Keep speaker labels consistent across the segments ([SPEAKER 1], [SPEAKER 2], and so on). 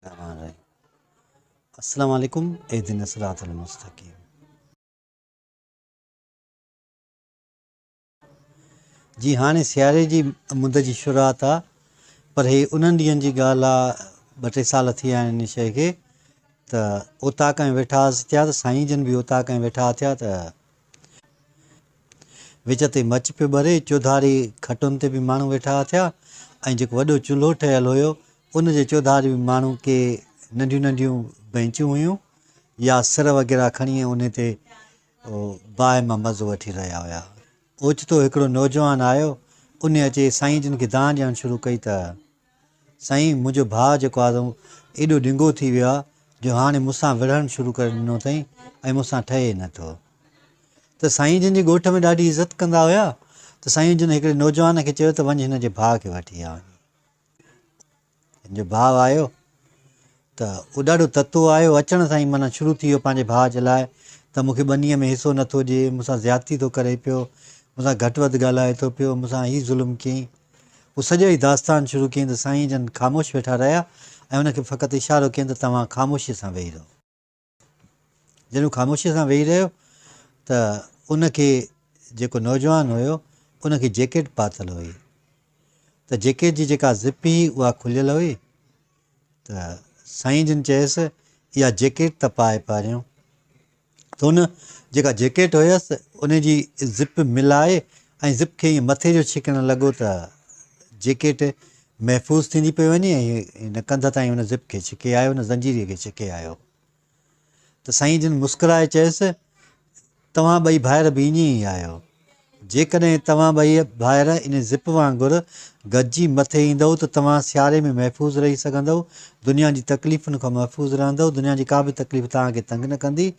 [SPEAKER 1] अस्सलाम वालेकुम एहदिन सिरातल मुस्तकीम। जी हाणे सियारे जी मुद जी शुरूआत आहे, पर हे उन्हनि ॾींहंनि जी ॻाल्हि आहे, 2-3 साल थी विया आहिनि हिन शइ खे। त उतां खां वेठा हुआसीं थिया त साईं जन बि उतां खां वेठा थिया त विच ते मच पियो ॿरे, चौधारी खटुनि ते बि माण्हू वेठा थिया ऐं जेको वॾो चुल्हो ठहियलु हुयो उन जे चौधारी बि माण्हू के नंढियूं नंढियूं बेंचूं हुयूं या सिर वग़ैरह खणी उन ते बाहि मां मज़ो वठी रहिया हुया। ओचितो हिकिड़ो नौजवान आयो, उन अचे साईं जन खे दांह ॾियणु शुरू कई त साईं मुंहिंजो भाउ जेको आहे एॾो ढिंगो थी वियो आहे जो हाणे मूंसां विढ़णु शुरू करे ॾिनो अथई ऐं मूंसां ठहे नथो। त साईं जन जे ॻोठ में ॾाढी इज़त कंदा हुया। त साईं जन हिकिड़े नौजवान खे चयो त वञ हिन जे भाउ खे वठी आ। हिन जो भाउ आयो त उहो ॾाढो ततो आयो, अचण सां ई माना शुरू थी वियो पंहिंजे भाउ जे लाइ त मूंखे ॿनीअ में हिसो नथो ॾिए, मूंसां ज़्यादती थो करे पियो, मूंसां घटि वधि ॻाल्हाए थो पियो, मूंसां हीउ ज़ुल्म कयईं। उहो सॼो ई दास्तान शुरू कयईं त साईं जन ख़ामोश वेठा रहिया ऐं उनखे फ़क़ति इशारो कयईं त तव्हां ख़ामोशीअ सां वेही रहो। जॾहिं ख़ामोशीअ सां वेही रहियो त उनखे जेको नौजवान हुयो उनखे जैकेट पातल हुई, त जैकेट जी जेका ज़िप हुई उहा खुलियल हुई। त साईं जन चयसि इहा जैकेट त पाए पहिरियों। त उन जेका जैकेट हुयसि उन जी ज़िप मिलाए ऐं ज़िप खे ईअं मथे जो छिकणु लॻो त जैकेट महफ़ूज़ थींदी पई वञे ऐं हिन कंध ताईं हुन ज़िप खे छिके आयो, हुन ज़ंजीरीअ खे छिके आयो। त साईं जन मुस्कुराए चयसि तव्हां ॿई भाइर बि ईअं ई आहियो, जेकॾहिं तव्हां ॿई भाइर इन ज़िप वांगुरु गॾिजी मथे ईंदव त तव्हां सियारे में महफ़ूज़ रही सघंदव, दुनिया जी तकलीफ़ुनि खां महफ़ूज़ रहंदव, दुनिया जी का बि तकलीफ़ तव्हांखे तंग न कंदी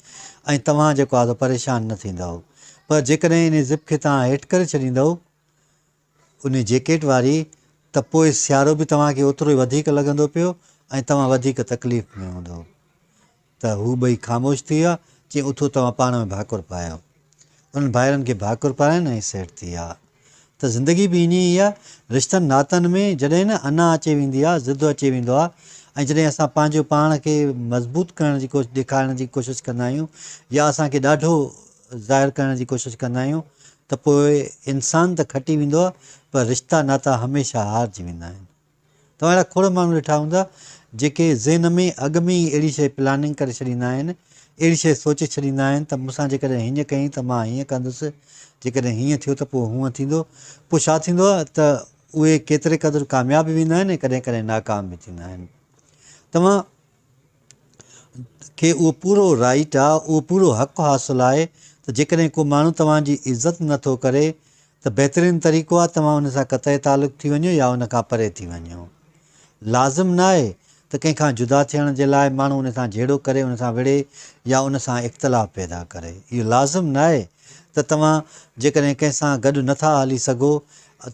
[SPEAKER 1] ऐं तव्हां जेको आहे परेशान न थींदव। पर जेकॾहिं इन ज़िप खे तव्हां हेठि करे छॾींदव उन जैकेट वारी, त पोइ सियारो बि तव्हांखे ओतिरो ई वधीक लॻंदो पियो ऐं तव्हां वधीक तकलीफ़ में हूंदव। त हू ॿई ख़ामोश थी विया, चई उथो तव्हां पाण में भाकुर पायो। उन्हनि भाइरनि खे भाकुर पाराइनि ऐं सेट थी विया। त ज़िंदगी बि ईअं ई आहे, रिश्तनि नातनि में जॾहिं न अना अची वेंदी आहे, ज़िद अची वेंदो आहे ऐं जॾहिं असां पंहिंजो पाण खे मज़बूत करण जी ॾेखारण जी कोशिशि कंदा आहियूं या असांखे ॾाढो ज़ाहिर करण जी कोशिशि कंदा आहियूं त पोइ इंसानु त खटी वेंदो आहे, पर रिश्ता नाता हमेशह हारिजी वेंदा आहिनि। तव्हां अहिड़ा खोड़ माण्हू ॾिठा हूंदा जेके ज़हन में अॻु में ई अहिड़ी शइ प्लानिंग करे छॾींदा आहिनि, अहिड़ी शइ सोचे छॾींदा आहिनि त मूंसां जेकॾहिं हीअं कयईं त मां हीअं कंदुसि, जेकॾहिं हीअं थियो त पोइ हूअं थींदो। पोइ छा थींदो आहे त उहे केतिरे क़दुरु कामयाब बि वेंदा आहिनि ऐं कॾहिं कॾहिं नाकाम बि थींदा आहिनि। तव्हां खे उहो पूरो राइट आहे, उहो पूरो हक़ु हासिलु आहे त जेकॾहिं को माण्हू तव्हांजी इज़त नथो करे त बहितरीनु तरीक़ो आहे तव्हां उन सां क़तई तालुक़ु थी वञो या उन खां परे थी वञो। लाज़िम न आहे त कंहिंखां जुदा थियण जे लाइ माण्हू उन सां जहिड़ो करे उन सां विढ़े या उन सां इख़्तिलाफ़ पैदा करे। इहो लाज़िम न आहे त तव्हां जेकॾहिं कंहिंसां गॾु नथा हली सघो,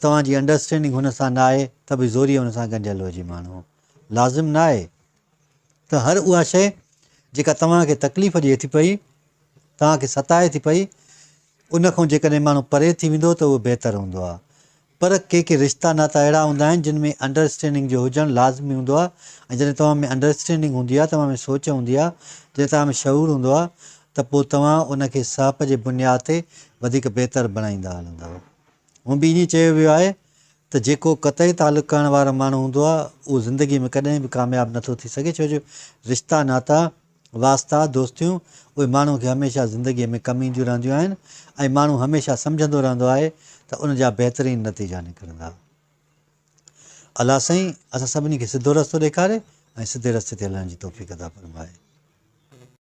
[SPEAKER 1] तव्हांजी अंडरस्टैंडिंग हुन सां न आहे त बि ज़ोरीअ हुन सां गंढियलु हुजे माण्हू। लाज़िम न आहे त हर उहा शइ जेका तव्हांखे तकलीफ़ ॾिए थी पई, तव्हांखे सताए थी पई, उन खां जेकॾहिं माण्हू परे थी वेंदो त उहो बहितरु हूंदो आहे। पर के रिश्ता नाता अहिड़ा हूंदा आहिनि जिन में अंडरस्टैंडिंग जो हुजणु लाज़मी हूंदो आहे ऐं जॾहिं तव्हां में अंडरस्टैंडिंग हूंदी आहे, तव्हां में सोच हूंदी आहे, जॾहिं तव्हां में शऊर हूंदो आहे त पोइ तव्हां उनखे साप जे बुनियाद ते वधीक बहितरु बणाईंदा हलंदव। हूअं बि ईअं चयो वियो आहे त जेको क़तई तालुक़ु करण वारो माण्हू हूंदो आहे उहो ज़िंदगीअ में कॾहिं बि कामयाबु नथो थी सघे, छो जो रिश्ता नाता वास्ता दोस्तियूं उहे माण्हू खे हमेशह ज़िंदगीअ में कमु ईंदियूं रहंदियूं आहिनि ऐं माण्हू हमेशह सम्झंदो रहंदो आहे त उनजा बहितरीनु नतीजा निकिरंदा। अलाह साईं असां सभिनी खे सिधो रस्तो ॾेखारे ऐं सिधे रस्ते ते हलण जी तौफ़ीक़ अता फ़रमाए।